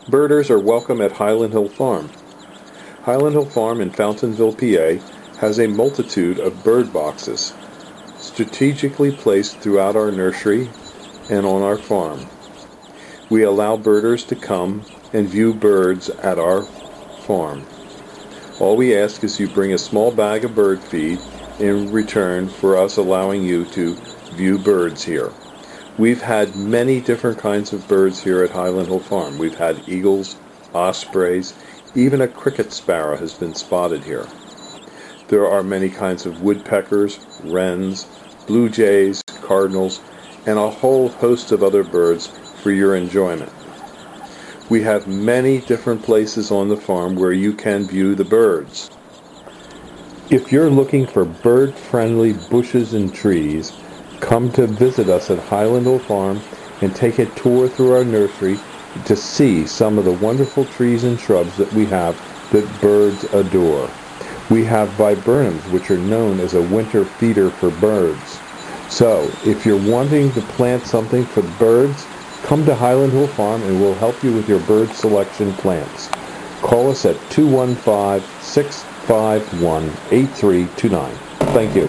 Birders are welcome at Highland Hill Farm. Highland Hill Farm in Fountainville, PA has a multitude of bird boxes strategically placed throughout our nursery and on our farm. We allow birders to come and view birds at our farm. All we ask is you bring a small bag of bird feed in return for us allowing you to view birds here. We've had many different kinds of birds here at Highland Hill Farm. We've had eagles, ospreys, even a cricket sparrow has been spotted here. There are many kinds of woodpeckers, wrens, blue jays, cardinals, and a whole host of other birds for your enjoyment. We have many different places on the farm where you can view the birds. If you're looking for bird-friendly bushes and trees, come to visit us at Highland Hill Farm and take a tour through our nursery to see some of the wonderful trees and shrubs that we have that birds adore. We have viburnums, which are known as a winter feeder for birds. So, if you're wanting to plant something for the birds, come to Highland Hill Farm and we'll help you with your bird selection plants. Call us at 215-651-8329. Thank you.